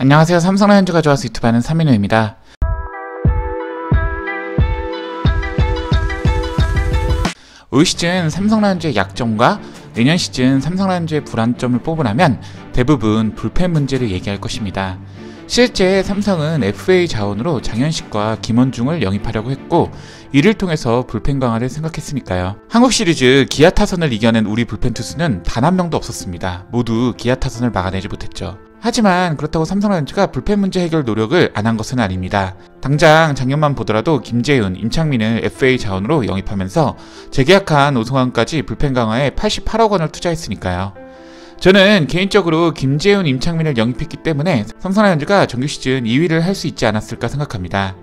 안녕하세요. 삼성라이온즈가 좋아서 유튜브 하는 삼민호입니다. 올 시즌 삼성라이온즈의 약점과 내년 시즌 삼성라이온즈의 불안점을 뽑으라면 대부분 불펜 문제를 얘기할 것입니다. 실제 삼성은 FA 자원으로 장현식과 김원중을 영입하려고 했고 이를 통해서 불펜 강화를 생각했으니까요. 한국 시리즈 기아 타선을 이겨낸 우리 불펜 투수는 단 한 명도 없었습니다. 모두 기아 타선을 막아내지 못했죠. 하지만 그렇다고 삼성라이온즈가 불펜 문제 해결 노력을 안 한 것은 아닙니다. 당장 작년만 보더라도 김재훈, 임창민을 FA 자원으로 영입하면서 재계약한 오승환까지 불펜 강화에 88억 원을 투자했으니까요. 저는 개인적으로 김재훈, 임창민을 영입했기 때문에 삼성라이온즈가 정규 시즌 2위를 할 수 있지 않았을까 생각합니다.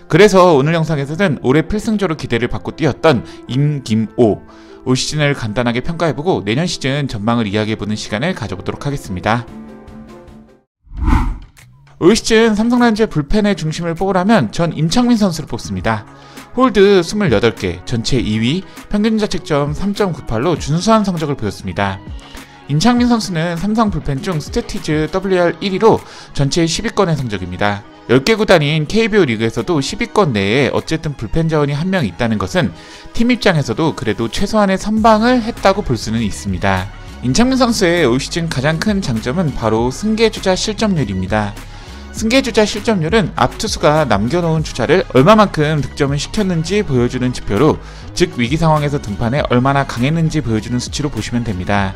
그래서 오늘 영상에서는 올해 필승조로 기대를 받고 뛰었던 임김오, 올 시즌을 간단하게 평가해보고 내년 시즌 전망을 이야기해보는 시간을 가져보도록 하겠습니다. 올 시즌 삼성라이온즈의 불펜의 중심을 뽑으라면 전 임창민 선수를 뽑습니다. 홀드 28개, 전체 2위, 평균 자책점 3.98로 준수한 성적을 보였습니다. 임창민 선수는 삼성 불펜 중 스태티즈 WR 1위로 전체 10위권의 성적입니다. 10개 구단인 KBO 리그에서도 10위권 내에 어쨌든 불펜 자원이 한 명 있다는 것은 팀 입장에서도 그래도 최소한의 선방을 했다고 볼 수는 있습니다. 임창민 선수의 올 시즌 가장 큰 장점은 바로 승계주자 실점률입니다. 승계주자 실점률은 앞투수가 남겨놓은 주자를 얼마만큼 득점을 시켰는지 보여주는 지표로, 즉 위기 상황에서 등판에 얼마나 강했는지 보여주는 수치로 보시면 됩니다.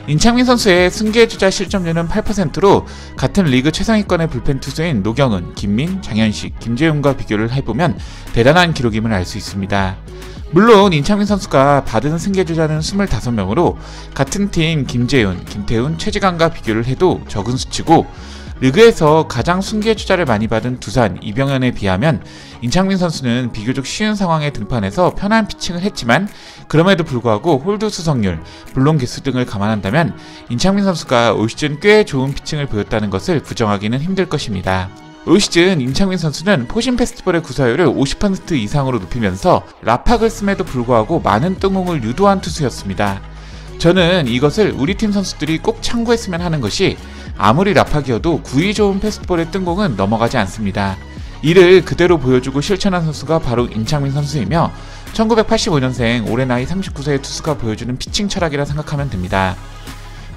임창민 선수의 승계주자 실점률은 8%로 같은 리그 최상위권의 불펜 투수인 노경은, 김민, 장현식, 김재훈과 비교를 해보면 대단한 기록임을 알 수 있습니다. 물론 임창민 선수가 받은 승계주자는 25명으로 같은 팀 김재훈, 김태훈, 최지강과 비교를 해도 적은 수치고, 리그에서 가장 승계주자를 많이 받은 두산, 이병현에 비하면 임창민 선수는 비교적 쉬운 상황에 등판해서 편한 피칭을 했지만 그럼에도 불구하고 홀드 수성률, 블론 개수 등을 감안한다면 임창민 선수가 올 시즌 꽤 좋은 피칭을 보였다는 것을 부정하기는 힘들 것입니다. 올 시즌 임창민 선수는 포심 페스티벌의 구사율을 50% 이상으로 높이면서 라팍을 씀에도 불구하고 많은 뜬공을 유도한 투수였습니다. 저는 이것을 우리 팀 선수들이 꼭 참고했으면 하는 것이, 아무리 라팍이어도 구위 좋은 패스트볼의 뜬공은 넘어가지 않습니다. 이를 그대로 보여주고 실천한 선수가 바로 임창민 선수이며 1985년생 올해 나이 39세의 투수가 보여주는 피칭 철학이라 생각하면 됩니다.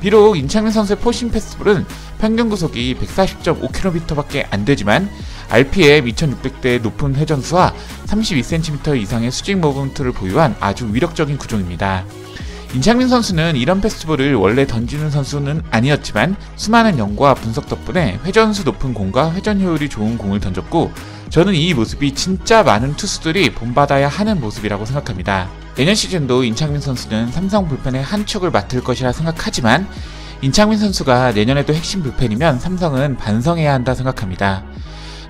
비록 임창민 선수의 포심 패스트볼은 평균 구속이 140.5km밖에 안 되지만 RPM 2600대의 높은 회전수와 32cm 이상의 수직 모먼트를 보유한 아주 위력적인 구종입니다. 임창민 선수는 이런 패스트볼을 원래 던지는 선수는 아니었지만 수많은 연구와 분석 덕분에 회전수 높은 공과 회전 효율이 좋은 공을 던졌고, 저는 이 모습이 진짜 많은 투수들이 본받아야 하는 모습이라고 생각합니다. 내년 시즌도 임창민 선수는 삼성 불펜의 한 축을 맡을 것이라 생각하지만 임창민 선수가 내년에도 핵심 불펜이면 삼성은 반성해야 한다 생각합니다.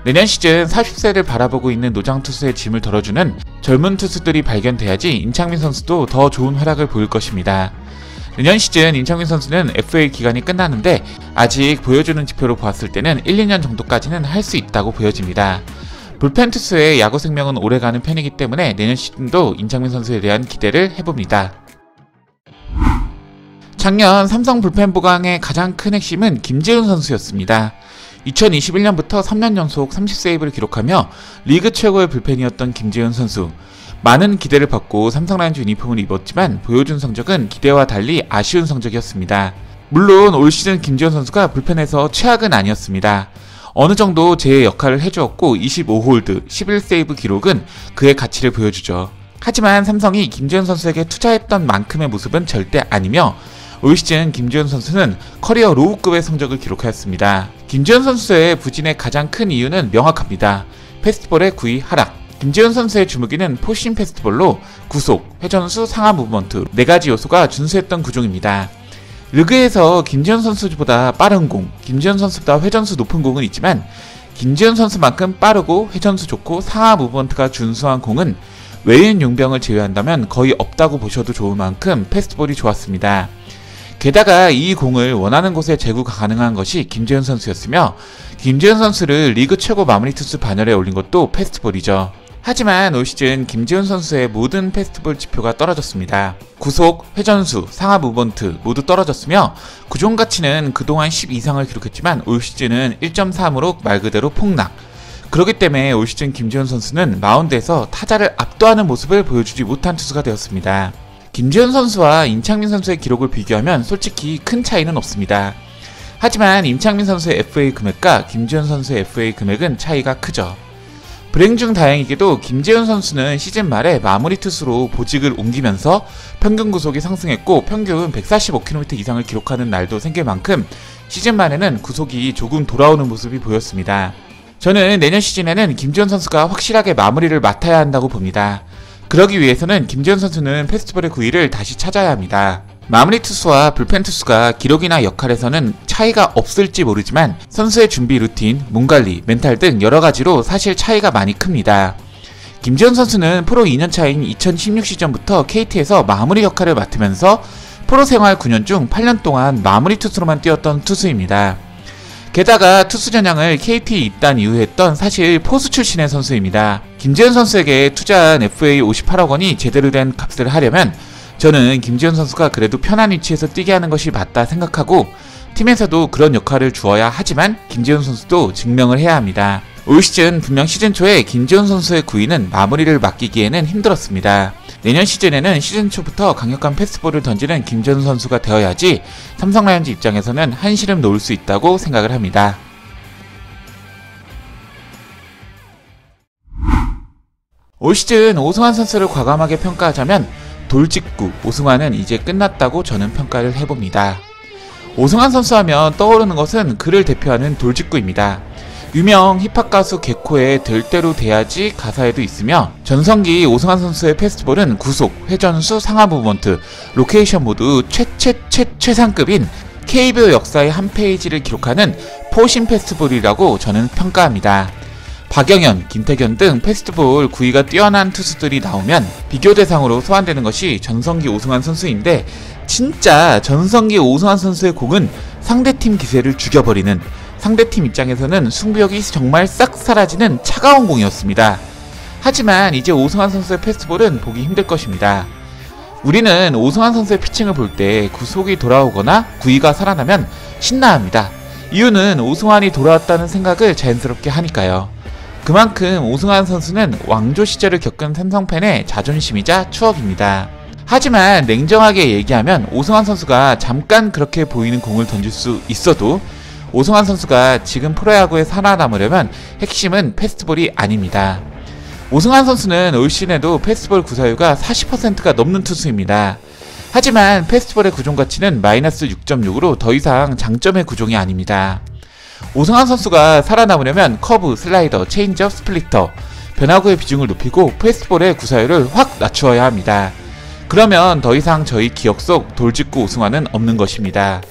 내년 시즌 40세를 바라보고 있는 노장 투수의 짐을 덜어주는 젊은 투수들이 발견돼야지 임창민 선수도 더 좋은 활약을 보일 것입니다. 내년 시즌 임창민 선수는 FA 기간이 끝나는데 아직 보여주는 지표로 보았을 때는 1, 2년 정도까지는 할 수 있다고 보여집니다. 불펜 투수의 야구 생명은 오래가는 편이기 때문에 내년 시즌도 임창민 선수에 대한 기대를 해봅니다. 작년 삼성 불펜 보강의 가장 큰 핵심은 김재훈 선수였습니다. 2021년부터 3년 연속 30세이브를 기록하며 리그 최고의 불펜이었던 김재훈 선수. 많은 기대를 받고 삼성라이온즈 유니폼을 입었지만 보여준 성적은 기대와 달리 아쉬운 성적이었습니다. 물론 올 시즌 김재훈 선수가 불펜에서 최악은 아니었습니다. 어느 정도 제 역할을 해주었고 25홀드, 11세이브 기록은 그의 가치를 보여주죠. 하지만 삼성이 김재훈 선수에게 투자했던 만큼의 모습은 절대 아니며 올 시즌 김재훈 선수는 커리어 로우급의 성적을 기록하였습니다. 김재훈 선수의 부진의 가장 큰 이유는 명확합니다. 패스트볼의 구위 하락. 김재훈 선수의 주무기는 포심 패스트볼로 구속, 회전수, 상하 무브먼트 4가지 요소가 준수했던 구종입니다. 리그에서 김재훈 선수보다 빠른 공, 김재훈 선수보다 회전수 높은 공은 있지만 김재훈 선수만큼 빠르고 회전수 좋고 상하 무브먼트가 준수한 공은 외인 용병을 제외한다면 거의 없다고 보셔도 좋을 만큼 패스트볼이 좋았습니다. 게다가 이 공을 원하는 곳에 제구가 가능한 것이 김재훈 선수였으며 김재훈 선수를 리그 최고 마무리 투수 반열에 올린 것도 패스트볼이죠. 하지만 올 시즌 김지훈 선수의 모든 패스트볼 지표가 떨어졌습니다. 구속, 회전수, 상하 무브먼트 모두 떨어졌으며 구종 가치는 그동안 10 이상을 기록했지만 올 시즌은 1.3으로 말 그대로 폭락. 그렇기 때문에 올 시즌 김지훈 선수는 마운드에서 타자를 압도하는 모습을 보여주지 못한 투수가 되었습니다. 김지훈 선수와 임창민 선수의 기록을 비교하면 솔직히 큰 차이는 없습니다. 하지만 임창민 선수의 FA 금액과 김지훈 선수의 FA 금액은 차이가 크죠. 불행 중 다행이게도 김지훈 선수는 시즌 말에 마무리 투수로 보직을 옮기면서 평균 구속이 상승했고 평균 145km 이상을 기록하는 날도 생길 만큼 시즌 말에는 구속이 조금 돌아오는 모습이 보였습니다. 저는 내년 시즌에는 김지훈 선수가 확실하게 마무리를 맡아야 한다고 봅니다. 그러기 위해서는 김지훈 선수는 페스티벌의 9위를 다시 찾아야 합니다. 마무리 투수와 불펜 투수가 기록이나 역할에서는 차이가 없을지 모르지만 선수의 준비 루틴, 몸 관리, 멘탈 등 여러가지로 사실 차이가 많이 큽니다. 김지훈 선수는 프로 2년차인 2016 시즌부터 KT에서 마무리 역할을 맡으면서 프로 생활 9년 중 8년 동안 마무리 투수로만 뛰었던 투수입니다. 게다가 투수 전향을 KT 입단 이후에 했던 사실 포수 출신의 선수입니다. 김지훈 선수에게 투자한 FA 58억 원이 제대로 된 값을 하려면 저는 김지훈 선수가 그래도 편한 위치에서 뛰게 하는 것이 맞다 생각하고 팀에서도 그런 역할을 주어야 하지만 김지훈 선수도 증명을 해야 합니다. 올 시즌 분명 시즌 초에 김지훈 선수의 9위는 마무리를 맡기기에는 힘들었습니다. 내년 시즌에는 시즌 초부터 강력한 패스볼을 던지는 김지훈 선수가 되어야지 삼성 라이온즈 입장에서는 한시름 놓을 수 있다고 생각을 합니다. 올 시즌 오승환 선수를 과감하게 평가하자면 돌직구 오승환은 이제 끝났다고 저는 평가를 해봅니다. 오승환 선수 하면 떠오르는 것은 그를 대표하는 돌직구입니다. 유명 힙합 가수 개코의 될 대로 돼야지 가사에도 있으며 전성기 오승환 선수의 패스트볼은 구속, 회전수, 상하 무브먼트, 로케이션 모두 최상급인 KBO 역사의 한 페이지를 기록하는 포신 패스트볼이라고 저는 평가합니다. 박영현, 김태견 등 패스트볼 9위가 뛰어난 투수들이 나오면 비교 대상으로 소환되는 것이 전성기 오승환 선수인데 진짜 전성기 오승환 선수의 공은 상대팀 기세를 죽여버리는, 상대팀 입장에서는 승부욕이 정말 싹 사라지는 차가운 공이었습니다. 하지만 이제 오승환 선수의 패스트볼은 보기 힘들 것입니다. 우리는 오승환 선수의 피칭을 볼 때 구속이 돌아오거나 9위가 살아나면 신나합니다. 이유는 오승환이 돌아왔다는 생각을 자연스럽게 하니까요. 그만큼 오승환 선수는 왕조 시절을 겪은 삼성팬의 자존심이자 추억입니다. 하지만 냉정하게 얘기하면 오승환 선수가 잠깐 그렇게 보이는 공을 던질 수 있어도 오승환 선수가 지금 프로야구에 살아남으려면 핵심은 패스트볼이 아닙니다. 오승환 선수는 올 시즌에도 패스트볼 구사율가 40%가 넘는 투수입니다. 하지만 패스트볼의 구종 가치는 마이너스 6.6으로 더 이상 장점의 구종이 아닙니다. 오승환 선수가 살아남으려면 커브, 슬라이더, 체인지업, 스플리터, 변화구의 비중을 높이고 패스트볼의 구사율을 확 낮추어야 합니다. 그러면 더 이상 저희 기억 속 돌직구 오승환은 없는 것입니다.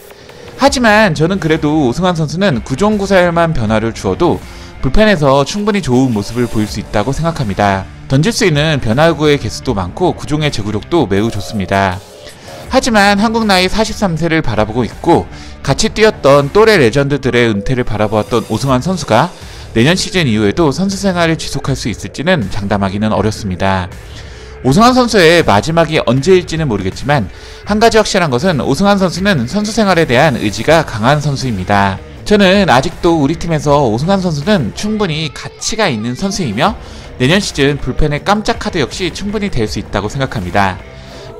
하지만 저는 그래도 오승환 선수는 구종 구사율만 변화를 주어도 불펜에서 충분히 좋은 모습을 보일 수 있다고 생각합니다. 던질 수 있는 변화구의 개수도 많고 구종의 제구력도 매우 좋습니다. 하지만 한국 나이 43세를 바라보고 있고 같이 뛰었던 또래 레전드들의 은퇴를 바라보았던 오승환 선수가 내년 시즌 이후에도 선수 생활을 지속할 수 있을지는 장담하기는 어렵습니다. 오승환 선수의 마지막이 언제일지는 모르겠지만 한 가지 확실한 것은 오승환 선수는 선수 생활에 대한 의지가 강한 선수입니다. 저는 아직도 우리 팀에서 오승환 선수는 충분히 가치가 있는 선수이며 내년 시즌 불펜의 깜짝 카드 역시 충분히 될 수 있다고 생각합니다.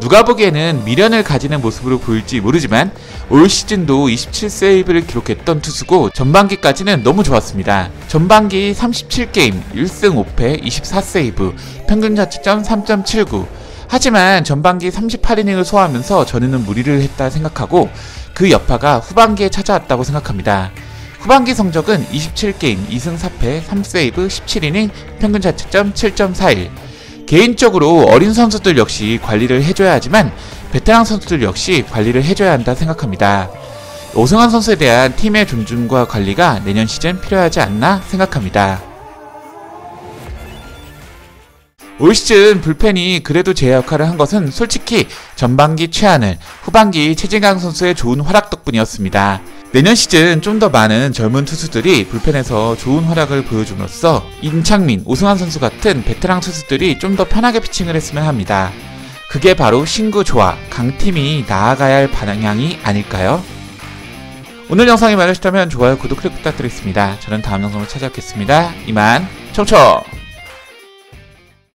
누가 보기에는 미련을 가지는 모습으로 보일지 모르지만 올 시즌도 27세이브를 기록했던 투수고 전반기까지는 너무 좋았습니다. 전반기 37게임 1승 5패 24세이브 평균 자책점 3.79. 하지만 전반기 38이닝을 소화하면서 저는 무리를 했다 생각하고 그 여파가 후반기에 찾아왔다고 생각합니다. 후반기 성적은 27게임 2승 4패 3세이브 17이닝 평균 자책점 7.41. 개인적으로 어린 선수들 역시 관리를 해줘야 하지만 베테랑 선수들 역시 관리를 해줘야 한다 생각합니다. 오승환 선수에 대한 팀의 존중과 관리가 내년 시즌 필요하지 않나 생각합니다. 올 시즌 불펜이 그래도 제 역할을 한 것은 솔직히 전반기 최하늘, 후반기 최진강 선수의 좋은 활약 덕분이었습니다. 내년 시즌 좀 더 많은 젊은 투수들이 불펜에서 좋은 활약을 보여줌으로써 임창민, 오승환 선수 같은 베테랑 투수들이 좀 더 편하게 피칭을 했으면 합니다. 그게 바로 신구 조화, 강팀이 나아가야 할 방향이 아닐까요? 오늘 영상이 마음에 드셨다면 좋아요, 구독, 클릭 부탁드리겠습니다. 저는 다음 영상으로 찾아뵙겠습니다. 이만 청청!